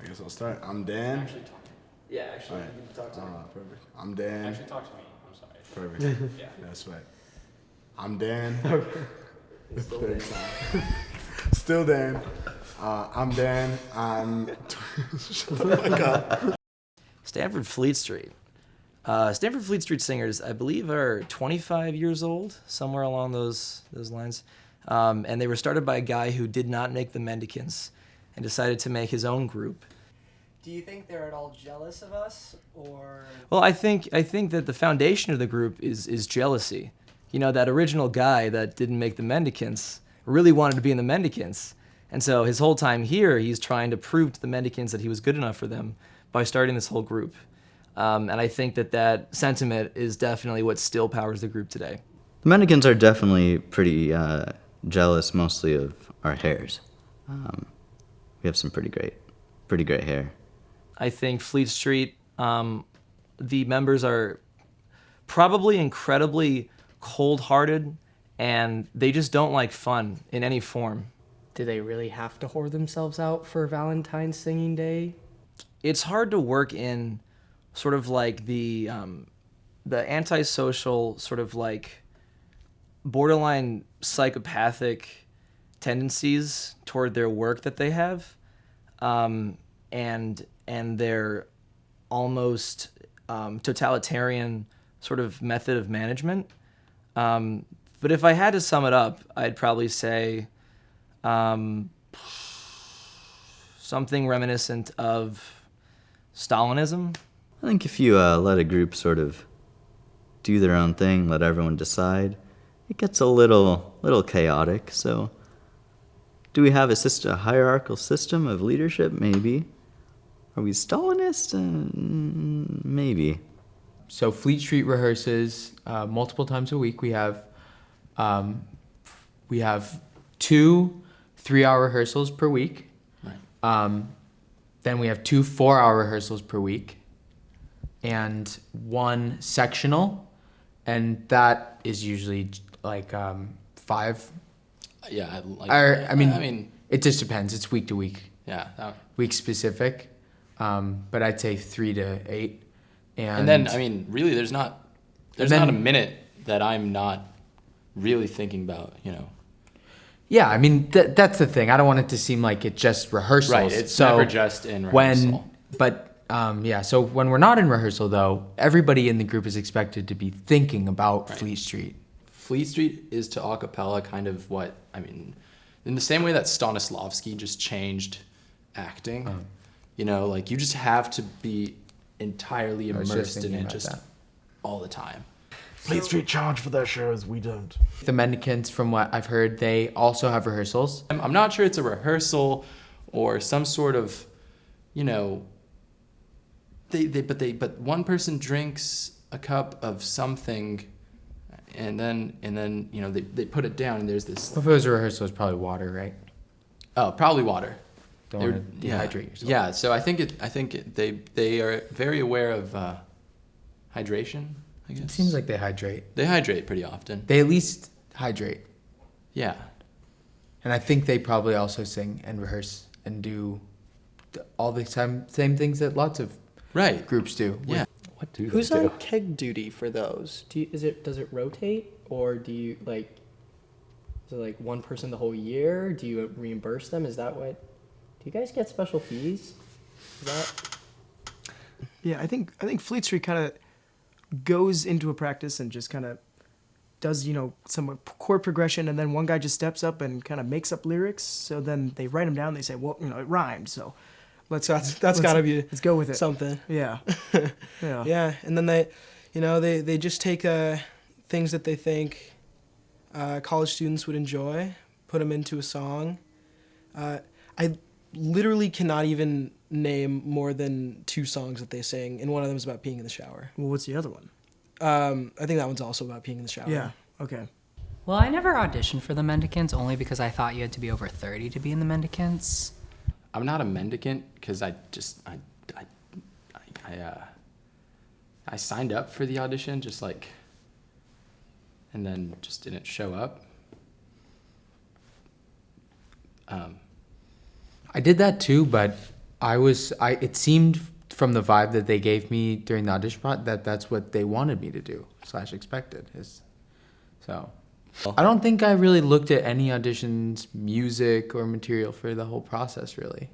I guess I'll start. I'm Dan. Actually, talk. Yeah, actually, Right. you can talk to me. Perfect. I'm Dan. Actually, talk to me. I'm sorry. Perfect. Yeah. That's right. I'm Dan. Still Third Dan. time. Still Dan. I'm Dan. I'm. Shut the fuck up. Stanford Fleet Street. Stanford Fleet Street singers, I believe, are 25 years old, somewhere along those lines. And they were started by a guy who did not make the Mendicants and decided to make his own group. Do you think they're at all jealous of us, or? Well, I think that the foundation of the group is jealousy. You know, that original guy that didn't make the Mendicants really wanted to be in the Mendicants. And so his whole time here, he's trying to prove to the Mendicants that he was good enough for them by starting this whole group. And I think that sentiment is definitely what still powers the group today. The Mendicants are definitely pretty jealous, mostly of our hairs. We have some pretty great hair. I think Fleet Street, the members are probably incredibly cold-hearted, and they just don't like fun in any form. Do they really have to whore themselves out for Valentine's singing day? It's hard to work in sort of like the antisocial, sort of like borderline psychopathic tendencies toward their work that they have, and their almost totalitarian sort of method of management. But if I had to sum it up, I'd probably say something reminiscent of Stalinism. I think if you let a group sort of do their own thing, let everyone decide, it gets a little chaotic. So, do we have a hierarchical system of leadership? Maybe. Are we Stalinist? Maybe. So Fleet Street rehearses multiple times a week. We have 2 3-hour rehearsals per week. Right. Then we have 2 4-hour rehearsals per week, and 1 sectional, and that is usually like 5. Yeah, I mean, it just depends. It's week to week, yeah. week specific. But I'd say 3 to 8. And then, I mean, really, there's not a minute that I'm not really thinking about, you know. Yeah, I mean, that's the thing. I don't want it to seem like it's just rehearsals. Right, it's never just in rehearsal. So when we're not in rehearsal, though, everybody in the group is expected to be thinking about Fleet Street. Fleet Street is to a cappella kind of what, I mean, in the same way that Stanislavski just changed acting, you know, like you just have to be entirely immersed in it just all the time. Fleet Street charge for their shows. We don't. The Mendicants, from what I've heard, they also have rehearsals. I'm not sure it's a rehearsal or some sort of, you know, but one person drinks a cup of something and then you know they put it down and there's this. Well, if it was a rehearsal, it's probably water, right? Oh, probably water. Don't want to dehydrate yourself. Yeah, so I think they are very aware of hydration, I guess. It seems like they hydrate. They hydrate pretty often. They at least hydrate. Yeah. And I think they probably also sing and rehearse and do all the same things that lots of groups do. Yeah. What do Who's they do? on keg duty for those? Does it rotate, or do you is it like one person the whole year? Do you reimburse them? Is that what? Do you guys get special fees? Is that? Yeah, I think Fleet Street kind of goes into a practice and just kind of does, you know, some chord progression, and then one guy just steps up and kind of makes up lyrics. So then they write them down. They say, well, you know, it rhymed, so that's got to be let's go with it. Something. Yeah. Yeah. Yeah, and then they just take things that they think college students would enjoy, put them into a song. I literally cannot even name more than 2 songs that they sing, and one of them is about peeing in the shower. Well, what's the other one? I think that one's also about peeing in the shower. Yeah. Okay. Well, I never auditioned for the Mendicants only because I thought you had to be over 30 to be in the Mendicants. I'm not a mendicant because I signed up for the audition and then just didn't show up. I did that too, but It seemed from the vibe that they gave me during the audition part that that's what they wanted me to do / expected is. So I don't think I really looked at any auditions, music or material for the whole process really.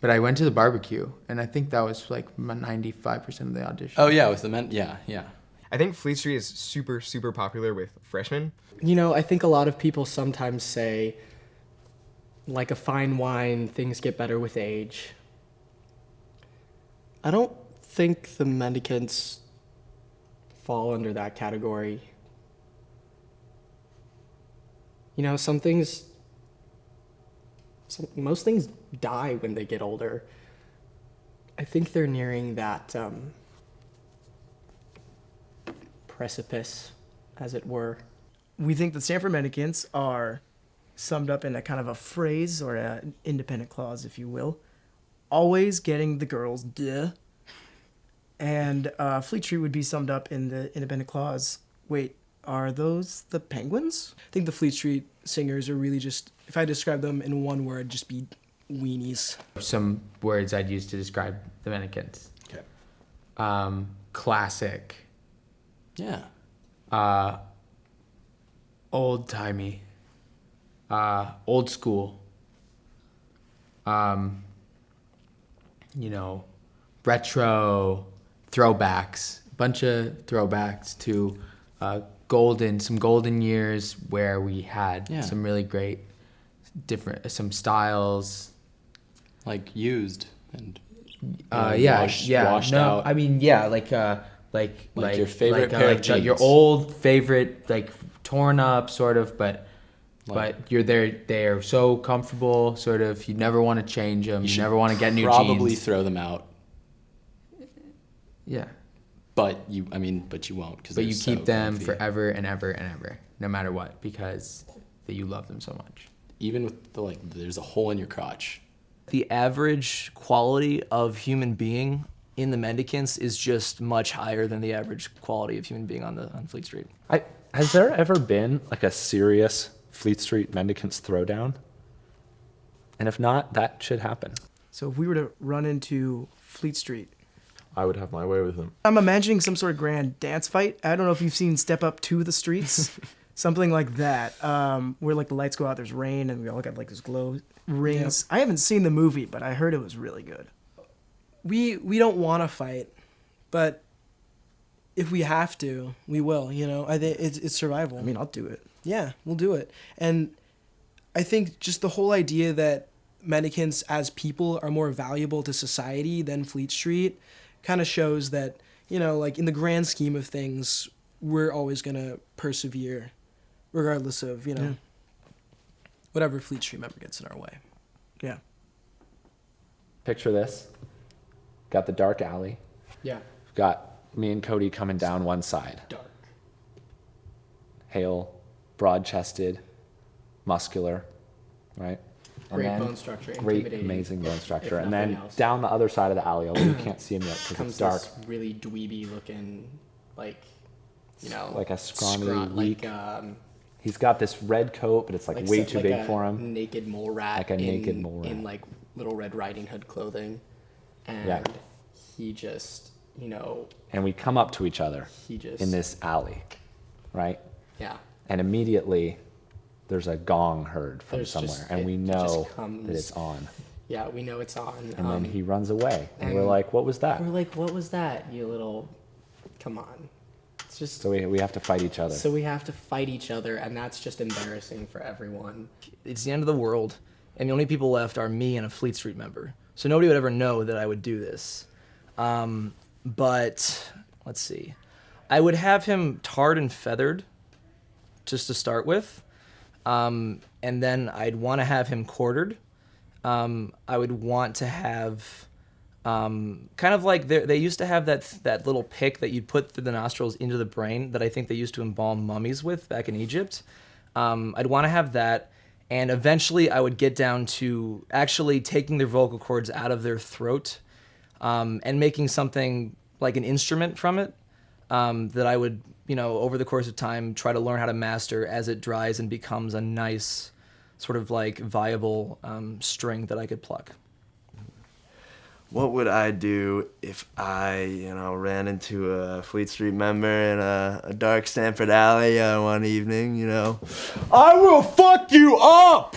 But I went to the barbecue and I think that was like 95% of the audition. Oh yeah, with the men. Yeah, yeah. I think Fleet Street is super, super popular with freshmen. You know, I think a lot of people sometimes say, like a fine wine, things get better with age. I don't think the mendicants fall under that category. You know, most things die when they get older. I think they're nearing that precipice, as it were. We think the Stanford Mendicants are summed up in a kind of a phrase or an independent clause, if you will. Always getting the girls, duh. And Fleet Street would be summed up in the independent clause. Wait, are those the Penguins? I think the Fleet Street singers are really just, if I describe them in one word, just be weenies. Some words I'd use to describe the Mendicants. Okay. Classic. Yeah. Old timey. Old school. You know, retro, throwbacks. Bunch of throwbacks to some golden years where we had some really great some styles. Like used and washed out. I mean, like your favorite pair of jeans. Your old favorite, like torn up sort of, but you're there. They're so comfortable, sort of. You never want to change them. You never want to get new jeans. Probably throw them out. Yeah. But you won't. But you keep them forever and ever and ever, no matter what, because you love them so much. Even with there's a hole in your crotch. The average quality of human being in the Mendicants is just much higher than the average quality of human being on Fleet Street. Has there ever been like a serious Fleet Street Mendicants throwdown? And if not, that should happen. So if we were to run into Fleet Street, I would have my way with them. I'm imagining some sort of grand dance fight. I don't know if you've seen Step Up to the Streets, something like that, where like the lights go out, there's rain, and we all got like those glow rings. Yep. I haven't seen the movie, but I heard it was really good. We don't want to fight, but if we have to, we will. You know, I think it's survival. I mean, I'll do it. Yeah, we'll do it. And I think just the whole idea that Mendicants as people are more valuable to society than Fleet Street kind of shows that, you know, like in the grand scheme of things, we're always going to persevere regardless of, you know, whatever Fleet Street member gets in our way. Yeah. Picture this. Got the dark alley. Yeah. Got me and Cody coming down one side. Dark. Hale, broad-chested, muscular, right? And Great then bone structure. Great, intimidating, amazing bone structure. if And then nothing else. down the other side of the alley, although you can't see him yet because Comes it's dark. this really dweeby looking, like, you know, Like a scrawny, weak. like He's got this red coat, but it's like way too big for him. Naked mole rat. Like a naked mole rat. in like Little Red Riding Hood clothing, and Yeah. he just, you know, And we come up to each other he just in this alley, right? yeah. And immediately there's a gong heard from There's somewhere, just- and we it just know comes- that it's on. Yeah, we know it's on. And then he runs away, and and we're like, "What was that?" We're like, what was that, you little? Come on. It's just So we have to fight each other. so we have to fight each other, and that's just embarrassing for everyone. It's the end of the world, and the only people left are me and a Fleet Street member. So nobody would ever know that I would do this. But let's see. I would have him tarred and feathered just to start with. And then I'd want to have him quartered. I would want to have kind of like they used to have that little pick that you'd put through the nostrils into the brain that I think they used to embalm mummies with back in Egypt. I'd want to have that. And eventually I would get down to actually taking their vocal cords out of their throat and making something like an instrument from it that I would, you know, over the course of time try to learn how to master as it dries and becomes a nice sort of like viable string that I could pluck. what would I do if I, ran into a Fleet Street member in a dark Stanford alley one evening, I will fuck you up!